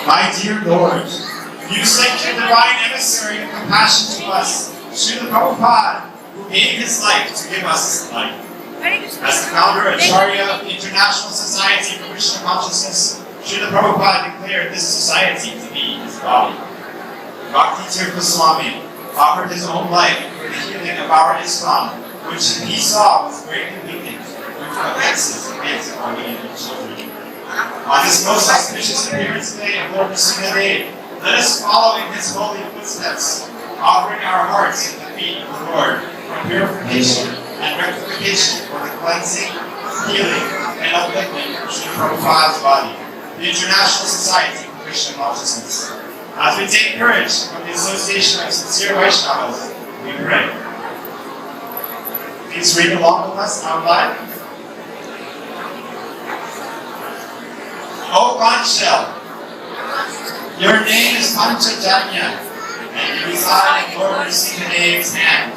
My dear Lord, you sent your divine emissary of compassion to us, Srila Prabhupada, who gave his life to give us life. As the founder and Acharya of the International Society for Krishna Consciousness, Srila Prabhupada declared this society to be his body. Bhakti Tirtha Swami offered his own life for the healing of our ISKCON, which he saw was greatly weakened due to offenses against Armenian children. On this most auspicious appearance day of Lord Nrsimha, let us follow in his holy footsteps, offering our hearts at the feet of the Lord for purification and rectification for the cleansing, healing, and uplifting of Srila Prabhupada's body, the International Society for Krishna Consciousness. As we take courage from the association of sincere Vaishnavas, we pray. Please read along with us out loud. O conch shell, your name is Panchajanya, and you reside in Lord Nrsimha's hand.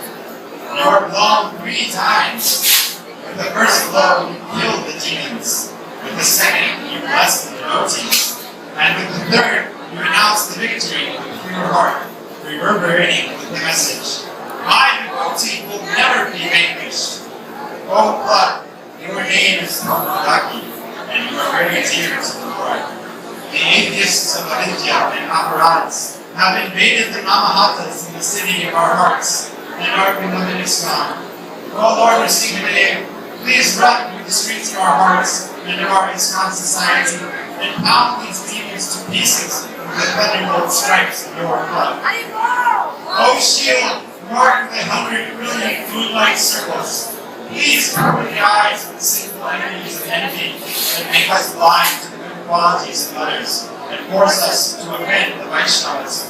You are blown 3 times. With the first blow, you killed the demons. With the second, you blessed the devotees. And with the third, you announced the victory of the pure heart, reverberating with the message, my devotee will never be vanquished. O blood, your name is Kampadaki, and you are very dear to the Lord. The atheists of India and Aparats have invaded the Namahatas in the city of our hearts and our beloved ISKCON. O Lord Nrsimha, please run through the streets of our hearts and of our ISKCON society and pound these demons to pieces with the thunderbolt stripes of your blood. O shield, mark the 100 brilliant food-like circles. Please cover the eyes of the sinful enemies of envy and make us blind to the good qualities of others and force us to offend the Vaishnavas.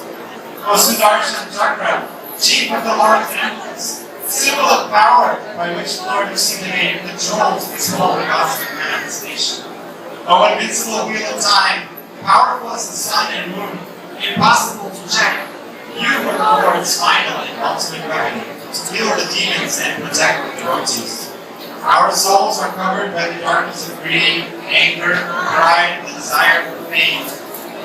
O Sudarshan Chakra, chief of the Lord's Temples, symbol of power by which Lord Nrsimha controls this holy cosmic manifestation. O invincible wheel of time, powerful as the sun and moon, impossible to check, you are the Lord's final and ultimate weapon to heal the demons and protect the devotees. Our souls are covered by the darkness of greed, anger, pride, and the desire for fame.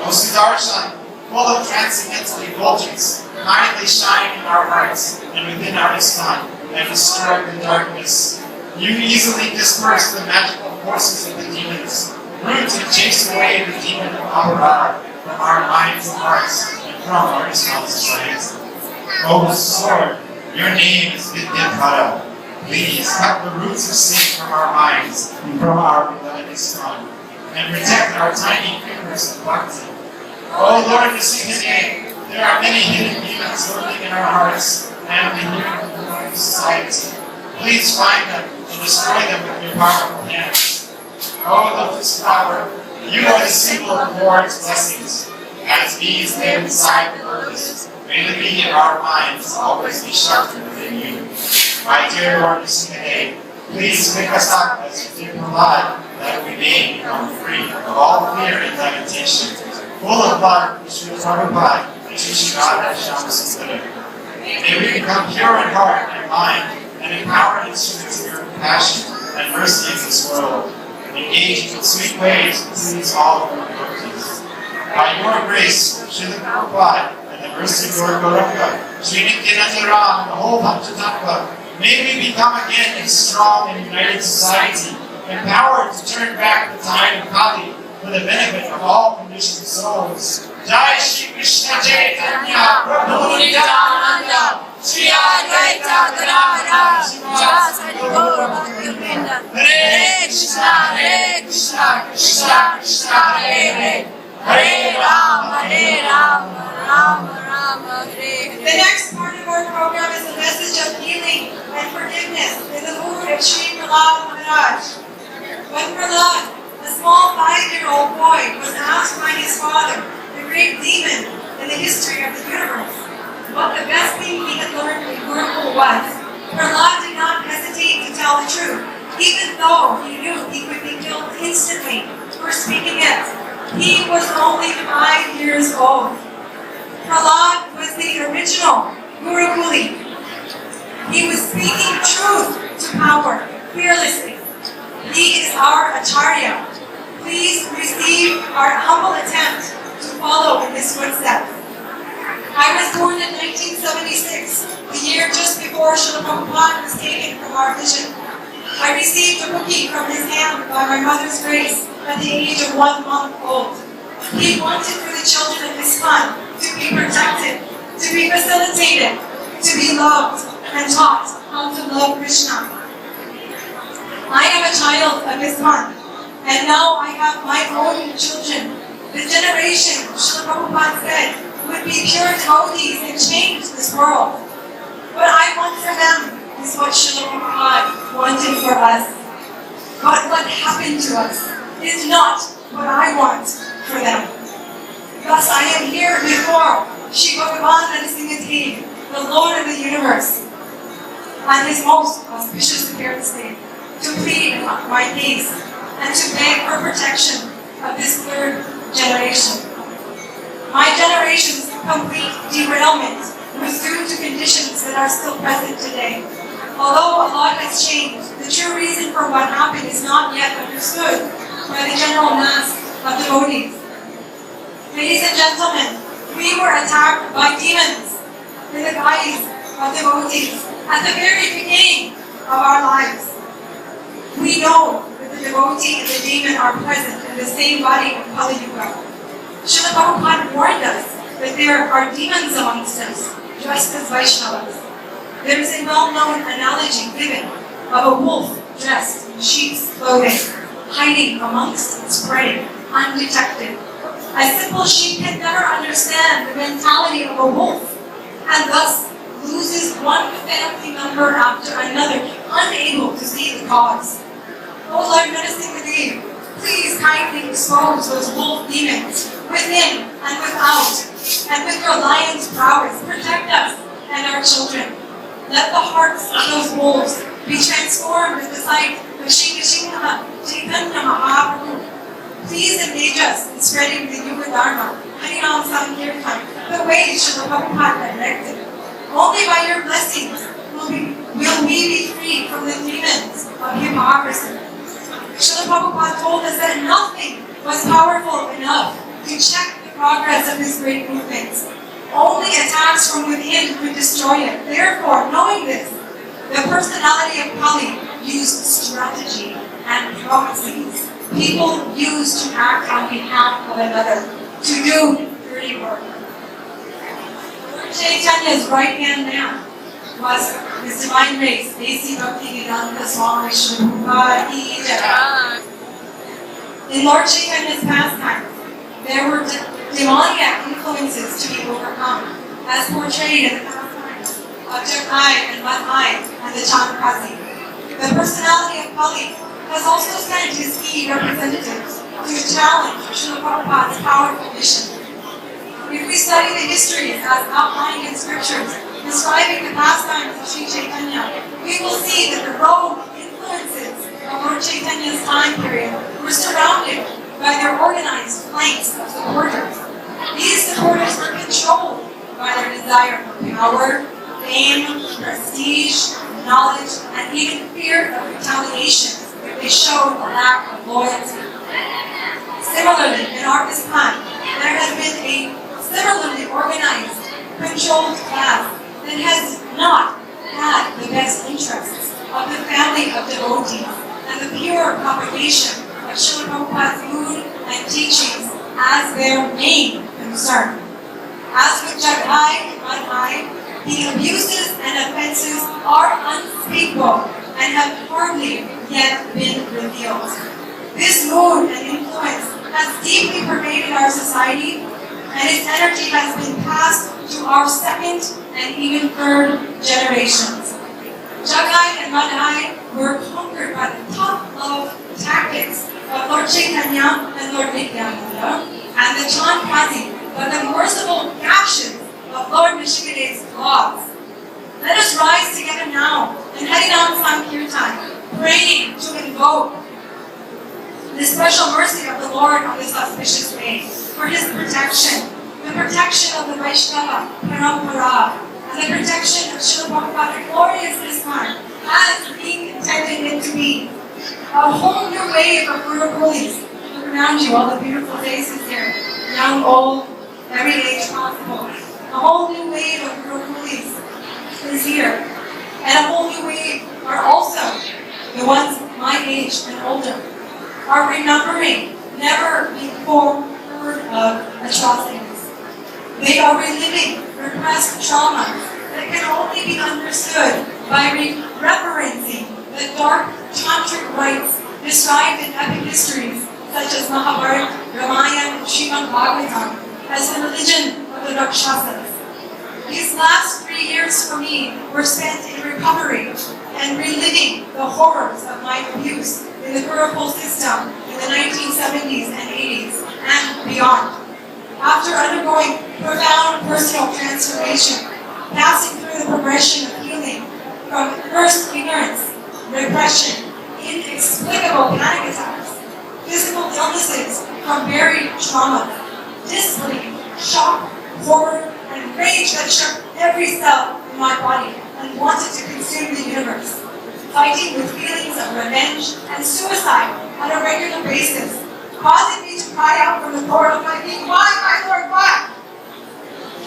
O Sudarshan, full of transcendental effulgence, kindly shine in our hearts and within our ISKCON and destroy the darkness. You easily disperse the magical forces of the demons, root and chase away the demon of Aparad from our minds and hearts and from our ISKCON society. O sword, your name is Vidyadhara. Please cut the roots of sin from our minds and from our beloved ISKCON and protect our tiny fingers of bhakti. O Lord Nrsimha, there are many hidden demons lurking in our hearts and in your society. Please find them and destroy them with your powerful hands. O Lotus Flower, you are the symbol of the Lord's blessings. As bees live inside the lotus, may the bee of our minds always be sheltered within you. My dear Lord Nrsimha, please pick us up as you did Prahlad, that we may become free of all fear and lamentation, full of love to Srila Prabhupada and to Sri Radha Shyama Sundara. May we become pure in heart and mind and empower instruments of your compassion and mercy in this world, engaging in sweet ways to please all of your devotees. By your grace, Srila Prabhupada and the mercy of your Gauranga, Sri Nityananda Ram and the whole Panchatattva, may we become again a strong and united society, empowered to turn back the tide of Kali for the benefit of all conditioned souls. Jai Shri Krishna Chaitanya Prabhu Nityananda Shri Advaita Gadadhara Srivasa Gaura Bhaktivinoda Hare Krishna Krishna Krishna Hare Hare Hare Rama Rama Rama Hare Hare. The next part of our program is a message of healing and forgiveness in the mood of Sri Prahlad Maharaj. When Prahlad, a small 5-year-old boy, was asked by his father, the great demon in the history of the universe, what the best thing he had learned in Gurukul was, Prahlad did not hesitate to tell the truth, even though he knew he would be killed instantly for speaking it. He was only 5 years old. Prahlad was the original Gurukuli. He was speaking truth to power, fearlessly. He is our Acharya. Please receive our humble attempt to follow in his footsteps. I was born in 1976, the year just before Srila Prabhupada was taken from our vision. I received a cookie from his hand by my mother's grace at the age of 1 month old. He wanted for the children of ISKCON to be protected, to be facilitated, to be loved and taught how to love Krishna. I am a child of ISKCON, and now I have my own children. The generation, Srila Prabhupada said, would be pure devotees and change this world. What I want for them is what Srila Prabhupada wanted for us. But what happened to us is not what I want for them. Thus I am here before Shri Bhagavan Nrsimha, the Lord of the universe, on his most auspicious appearance day, to plead my case and to beg for protection of this third generation. My generation's complete derailment was due to conditions that are still present today. Although a lot has changed, the true reason for what happened is not yet understood by the general mass of devotees. Ladies and gentlemen, we were attacked by demons in the guise of devotees at the very beginning of our lives. We know that the devotee and the demon are present in the same body of Kali Yuga. Srila Prabhupada warned us that there are demons amongst us, dressed as Vaishnavas. There is a well-known analogy given of a wolf dressed in sheep's clothing, hiding amongst its prey, undetected. A simple sheep can never understand the mentality of a wolf, and thus loses one family member after another, unable to see the cause. Oh Lord Nrsimha, please kindly expose those wolf demons within and without, and with your lion's prowess, protect us and our children. Let the hearts of those wolves be transformed at the sight of Shri Krishna Chaitanya Mahaprabhu. Please engage us in spreading the Yuga Dharma, Harinam Sankirtan, the way Srila Prabhupada directed. Only by your blessings will we be freed from the demons of hypocrisy. Srila Prabhupada told us that nothing was powerful enough to check the progress of his great movements. Only attacks from within could destroy it. Therefore, knowing this, the personality of Kali used strategy and prophecies. People used to act on behalf of another, to do dirty work. Lord Chaitanya's right-hand man was His Divine Grace, Jvalamukhi Dasi. In Lord Chaitanya's pastime, there were demoniac influences to be overcome, as portrayed in the pastimes of Jvalamukhi and Madhai and the Chandrodaya. The personality of Kali has also sent his key representatives to challenge Srila Prabhupada's powerful mission. If we study the histories as outlined in scriptures describing the pastimes of Sri Chaitanya, we will see that the rogue influences of Lord Chaitanya's time period were surrounded by their organized flanks of supporters. These supporters were controlled by their desire for power, fame, prestige, knowledge, and even fear of retaliation if they showed a lack of loyalty. Similarly, in our ISKCON, there has been a similarly organized, controlled class that has not had the best interests of the family of devotees and the pure propagation of Srila Prabhupada's mood and teachings as their main concern. As with Jvalamukhi and Madhai, the abuses and offenses are unspeakable and have hardly yet been revealed. This mood and influence has deeply pervaded our society, and its energy has been passed to our second and even third generations. Jvalamukhi and Madhai were conquered by the tough love tactics of Lord Chaitanya and Lord Nityananda, and the Chandrodaya by the merciful gashes of Lord Nrsimha's claws. Let us rise together now in Harinam Sankirtan, praying to invoke the special mercy of the Lord on this auspicious day, for His protection, the protection of the Vaishnava Parampara, and the protection of Srila Prabhupada's glorious ISKCON as being intended it to be. A whole new wave of Guru Kulis. Look around you, all the beautiful faces here, young, old, every age possible. A whole new wave of Gurukulis is here. And a whole new wave are also the ones my age and older are remembering never before heard of atrocities. They are reliving repressed trauma that can only be understood by reverencing the dark tantric rites described in epic histories such as Mahabharata, Ramayana, and Srimad Bhagavatam as the religion of the Rakshasas. These last 3 years for me were spent in recovery and reliving the horrors of my abuse in the Gurukul system in the 1970s and 80s and beyond. After undergoing profound personal transformation, passing through the progression of healing from first ignorance, repression, inexplicable panic attacks, physical illnesses from buried trauma, disbelief, shock, horror, and rage that shook every cell in my body and wanted to consume the universe. Fighting with feelings of revenge and suicide on a regular basis, causing me to cry out from the corridor of my being, "Why, my Lord, why?"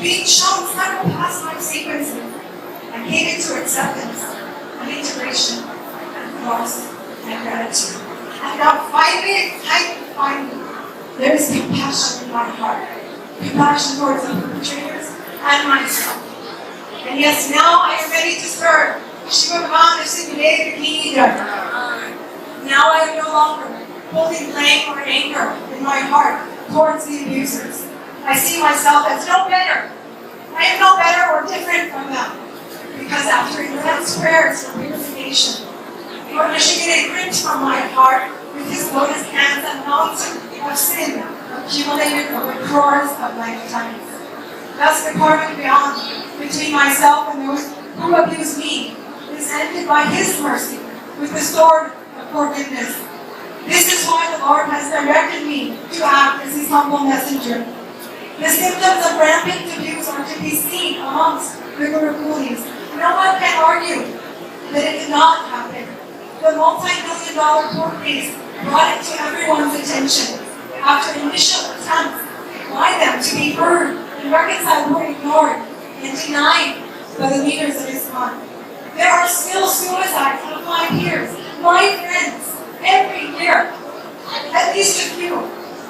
Being shown several past life sequences, I came into acceptance and integration and loss and gratitude. And now finally, there is compassion in my heart. Compassion towards the perpetrators and myself. And yes, now I am ready to serve Jvalamukhi Dasi. Now I am no longer holding blame or anger in my heart towards the abusers. I see myself as no better. I am no better or different from them. Because after intense prayers for purification, Lord Nrsimha ripped from my heart with his lotus hands a mountain of sin accumulated over crores of lifetimes. Thus the karmic bond between myself and those who abuse me is ended by his mercy with the sword of forgiveness. This is why the Lord has directed me to act as his humble messenger. The symptoms of rampant abuse are to be seen amongst the Gurukulis. No one can argue that it did not happen. The multi-million-dollar court case brought it to everyone's attention. After initial attempts by them to be heard and reconciled were ignored and denied by the leaders of ISKCON. There are still suicides of my peers, my friends, every year. At least a few.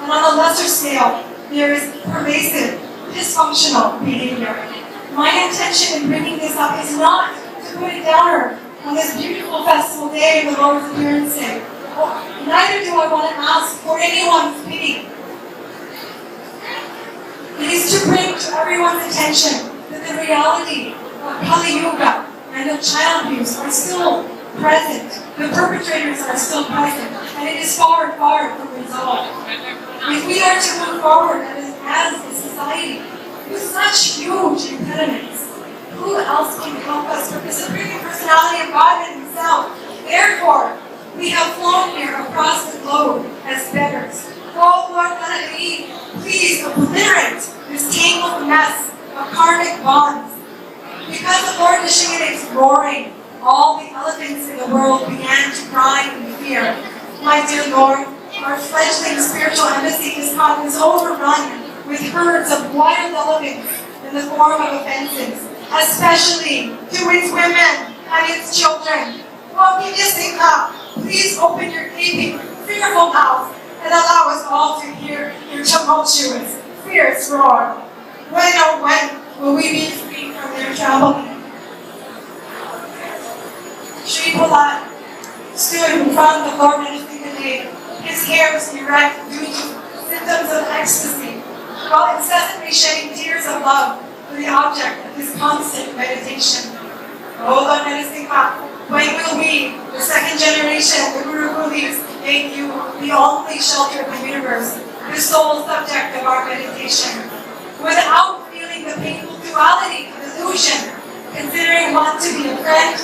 And on a lesser scale, there is pervasive, dysfunctional behavior. My intention in bringing this up is not to put it downer on this beautiful festival day of the Lord's appearance day. Neither do I want to ask for anyone's pity. It is to bring to everyone's attention that the reality of Kali Yuga and of child abuse are still present. The perpetrators are still present, and it is far, far from resolved. If we are to move forward as a society with such huge impediments, who else can help us but the Supreme Personality of God himself? Therefore, we have flown here across the globe as beggars. Oh Lord, please obliterate this tangled mess of karmic bonds. Because the Lord Nrsimha is roaring, all the elephants in the world began to cry in fear. My dear Lord, our fledgling spiritual embassy is overrun with herds of wild elephants in the form of offenses, especially to its women and its children. Oh, please open your gaping, fearful mouth and allow us all to hear your tumultuous, fierce roar. When, oh when, will we be free from their traveling? Sri Prahlad stood in front of the Lord Nrsimha. His hair was erect due to symptoms of ecstasy, while incessantly shedding tears of love for the object of his constant meditation. Oh Lord Nrsimha, when will we, the second generation, the Gurukulis, make you the only shelter of the universe, the sole subject of our meditation, without feeling the painful duality of illusion, considering one to be a friend,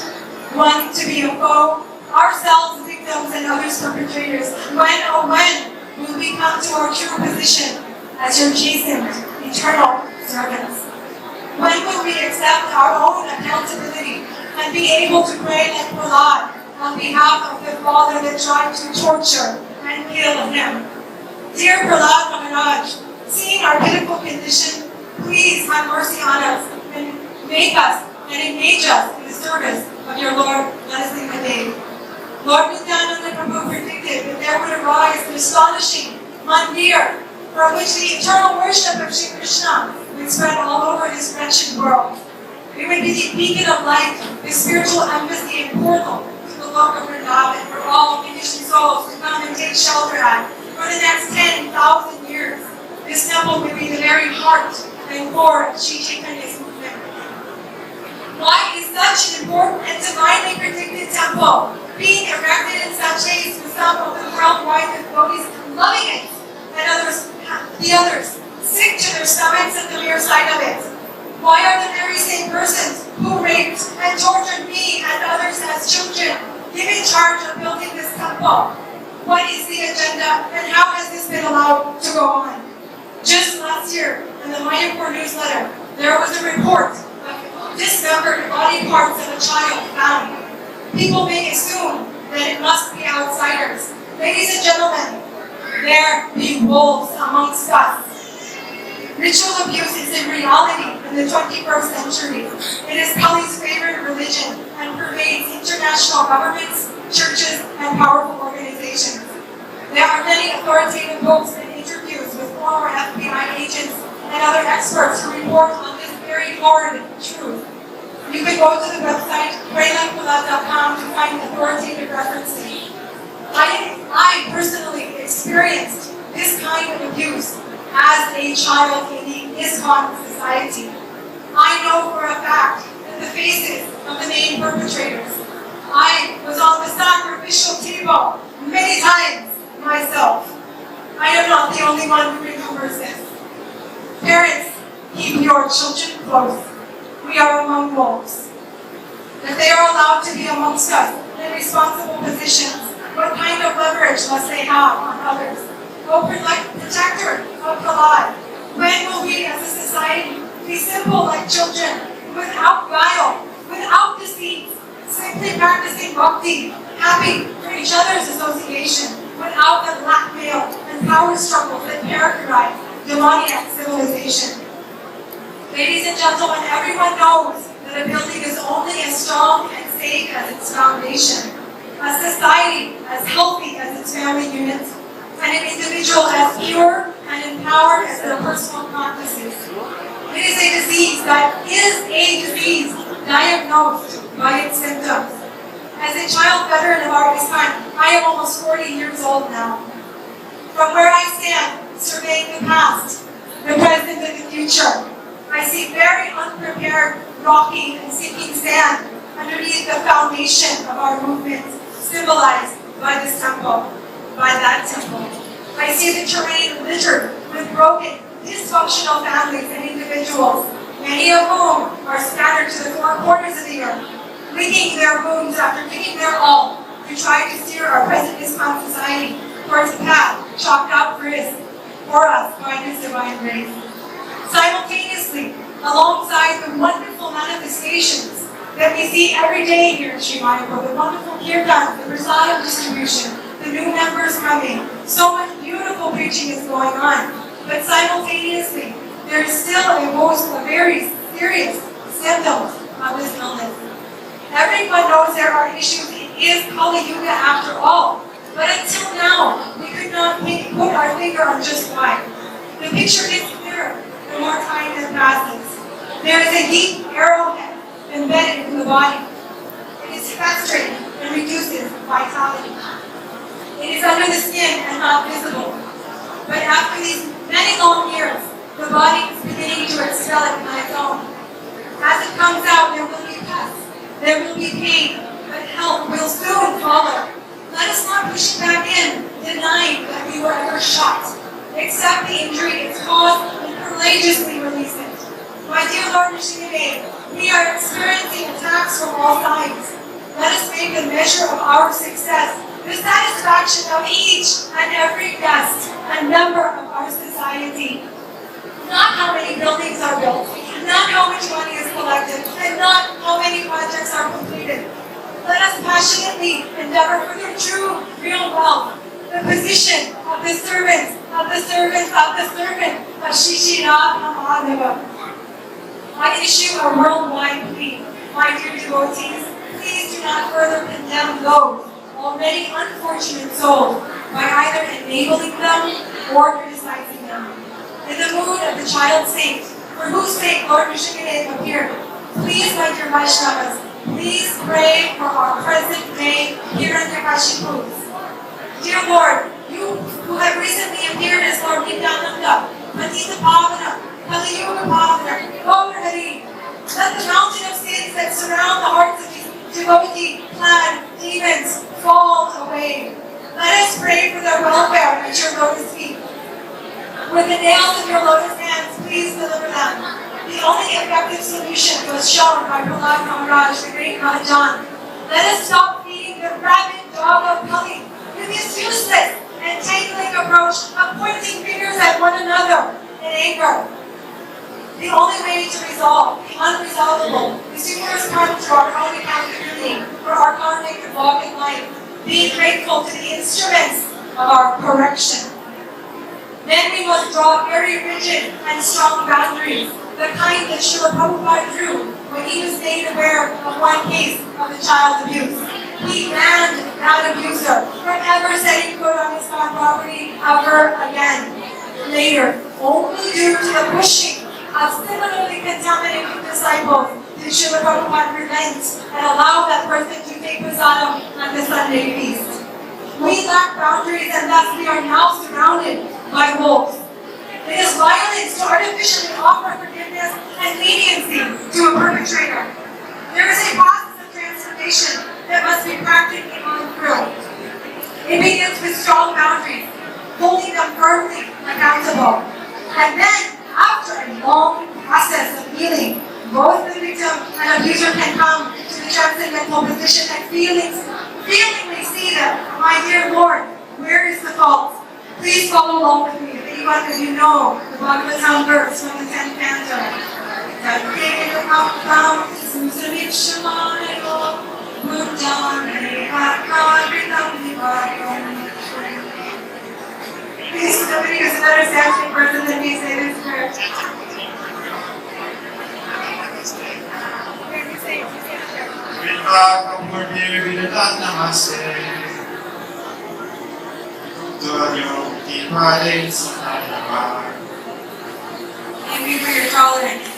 one to be a foe, ourselves victims and others perpetrators? When, oh when, will we come to our true position as your chastened, eternal servants? When will we accept our own accountability and be able to pray like Prahlad on behalf of the father that tried to torture and kill him? Dear Prahlad Maharaj, Seeing our pitiful condition, please have mercy on us and make us and engage us in the service of your Lord. Let us sing the day. Lord Nityananda Prabhu predicted that there would arise an astonishing mandir from which the eternal worship of Sri Krishna would spread all over this wretched world. It would be the beacon of light, the spiritual embassy and portal to the Lord of Vrindavan for all conditioned souls to come and take shelter at for the next 10,000 years. This temple would be the very heart and core of Sri Chaitanya's movement. Why is such an important and divinely predicted temple being erected in such haste with some of the worldwide devotees loving it, and the others sick to their stomachs at the mere sight of it? Why are the very same persons who raped and tortured me and others as children given charge of building this temple? What is the agenda, and how has this been allowed to go on? Just last year, in the Mayapur newsletter, there was a report of dismembered body parts of a child found. People may assume that it must be outsiders. Ladies and gentlemen, there be wolves amongst us. Ritual abuse is a reality in the 21st century. It is Kali's favorite religion and pervades international governments, churches, and powerful organizations. There are many authoritative books and interviews with former FBI agents and other experts who report on this very horrid truth. You can go to the website praylanpula.com to find authoritative references. I personally experienced this kind of abuse as a child in the ISKCON society. I know for a fact that the faces of the main perpetrators. I was on the sacrificial table many times myself. I am not the only one who remembers this. Parents, keep your children close. We are among wolves. If they are allowed to be amongst us in responsible positions, what kind of leverage must they have on others? O protector of Prahlad, when will we as a society be simple like children, without guile, without deceit, simply practicing bhakti, happy for each other's association, without the blackmail and power struggles that characterize demoniac civilization? Ladies and gentlemen, everyone knows that a building is only as strong and safe as its foundation, a society as healthy as its family units, and an individual as pure and empowered as their personal practices. It is a disease that is a disease diagnosed by its symptoms. As a child veteran of our ISKCON, I am almost 40 years old now. From where I stand, surveying the past, the present, and the future, I see very unprepared, rocky, and sinking sand underneath the foundation of our movement, symbolized by this temple, by that temple. I see the terrain littered with broken, dysfunctional families and individuals, many of whom are scattered to the four corners of the earth, licking their wounds after giving their all to try to steer our present ISKCON society towards a path chalked out for us by His divine grace. Simultaneously, alongside the wonderful manifestations that we see every day here at Sri Mayapur, the wonderful kirtan, the prasadam distribution, the new members coming, so much beautiful preaching is going on. But simultaneously, there is still a very serious symptoms of this illness. Everyone knows there are issues. It is Kali Yuga after all. But until now, we could not put our finger on just why. The picture is clearer the more time that passes. There is a deep arrowhead embedded in the body. It is festering and reduces vitality. It is under the skin and not visible. But after these many long years, the body is beginning to expel it on its own. As it comes out, there will be pus, there will be pain, but health will soon follow. Let us not push it back in, denying that we were ever shot. Accept the injury it's caused and courageously release it. My dear Lord Nrsimha, we are experiencing attacks from all sides. Let us make the measure of our success the satisfaction of each and every guest and member of our society. Not how many buildings are built, not how much money is collected, and not how many projects are completed. Let us passionately endeavor for the true, real wealth, the position of the servants, of the servants, of the servant, I issue a worldwide plea. My dear devotees, please do not further condemn those already unfortunate souls by either enabling them or criticizing them. In the mood of the child saint, for whose sake Lord Nrsimha appeared, please, my dear Vaishnavas, please pray for our present day Hiranyakashipus. Dear Lord, you who have recently appeared as Lord Nityananda, Patita Pavana, Kaliyuga Pavana, Lord Hari, let the mountain of sins that surround the hearts of these devotee-clad demons fall away. Let us pray for their welfare at your lotus feet. With the nails of your lotus hands, please deliver them. The only effective solution was shown by Prahlad Maharaj, the great Mahajan. Let us stop feeding the rabid dog of Kali with his useless and tangling approach of pointing fingers at one another in anger. The only way to resolve the unresolvable is to first come to our own accountability for our karmic walk in life, being grateful to the instruments of our correction. Then we must draw very rigid and strong boundaries, the kind that Srila Prabhupada drew when he was made aware of one case of the child abuse. He banned that abuser from ever setting foot on his property ever again. Later, only due to the pushing of similarly contaminated disciples did Srila Prabhupada relent and allow that person to take prasadam at the Sunday feast. We lack boundaries and thus we are now surrounded by wolves. It is violence to artificially offer forgiveness and leniency to a perpetrator. There is a process of transformation that must be practically gone through. It begins with strong boundaries, holding them firmly accountable. And then, after a long process of healing, both the victim and abuser can come to the transcendental position and feelingly see that, my dear Lord, where is the fault? Please follow along with me. If anyone of you know the Bhagavatam verse from the 10th canto. Please, somebody who's a better Sanskrit person than me say this prayer. Thank you for your tolerance.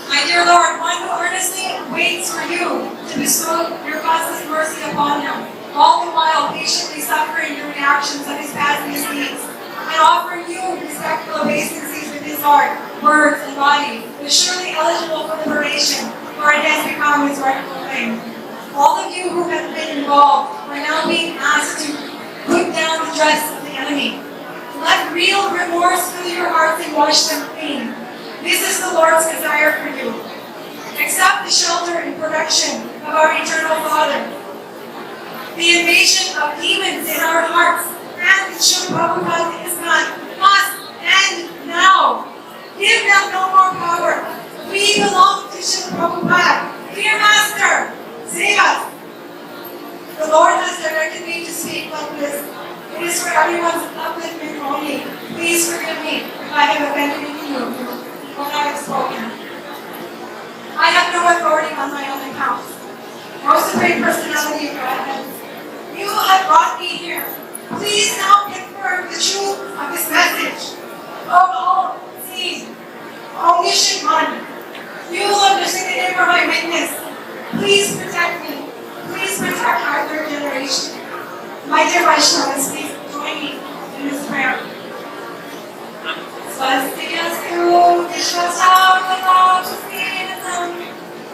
My dear Lord, one who earnestly waits for you to bestow your causeless mercy upon him, all the while patiently suffering the reactions of his past misdeeds, and offering you respectful obeisances with his heart, words, and body, is surely eligible for liberation, for it has become his rightful claim. All of you who have been involved are now being asked to put down the dress of the enemy. Let real remorse fill your hearts and wash them clean. This is the Lord's desire for you. Accept the shelter and protection of our eternal Father. The invasion of demons in our hearts and the Srila Prabhupada's ISKCON must end now. Give them no more power. We belong to Srila Prabhupada. Dear Master, save us. The Lord has directed me to speak like this. It is for everyone's upliftment only. Please forgive me if I have offended you when I have spoken. I have no authority on my own account. Most supreme personality of Godhead, you have brought me here. Please now confirm the truth of this message. O all-seeing, omniscient one, you will understand it for my witness. Please protect me. Please protect our third generation. My dear Vaishnavas, please join me in this prayer. Swastiyastu Vishwasavatatusinatam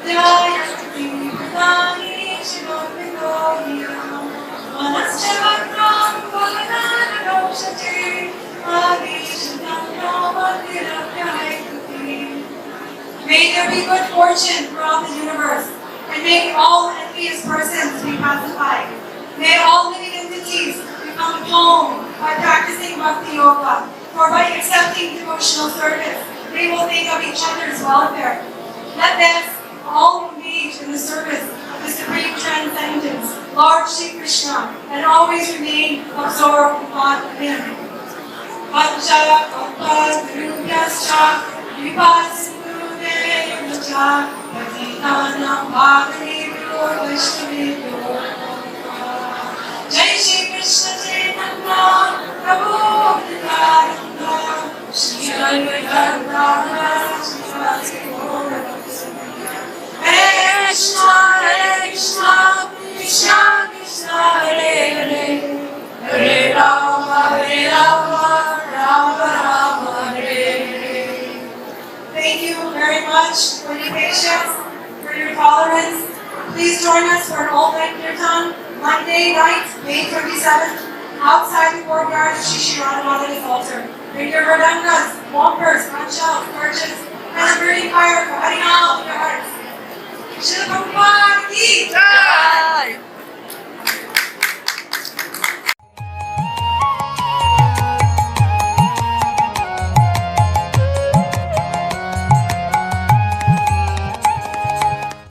Jayasti Pradani Shivovidodiyam Manaschavatram Bhagananadoshati Adishantam Namandirabhyayatuti. May there be good fortune throughout the universe, and may all envious persons be pacified. May all living entities become calm by practicing Bhakti Yoga, or by accepting devotional service. They will think of each other's welfare. Let them all engage in the service of the Supreme Transcendence, Lord Shri Krishna, and always remain absorbed upon Him. Jai Shri Krishna Chaitanya Prabhu Nityananda Shri Advaita Gadadhara Srivasi Gaura Bhakta Hare Krishna Krishna Krishna Hare Hare Hare Rama Rama Rama Hare Hare. Thank you very much for your patience, for your tolerance. Please join us for an all-night kirtan Monday night, May 27th, outside the courtyard of Shri Radharani's altar. Bring your radangas, bumpers, conch shells, torches, and a burning fire.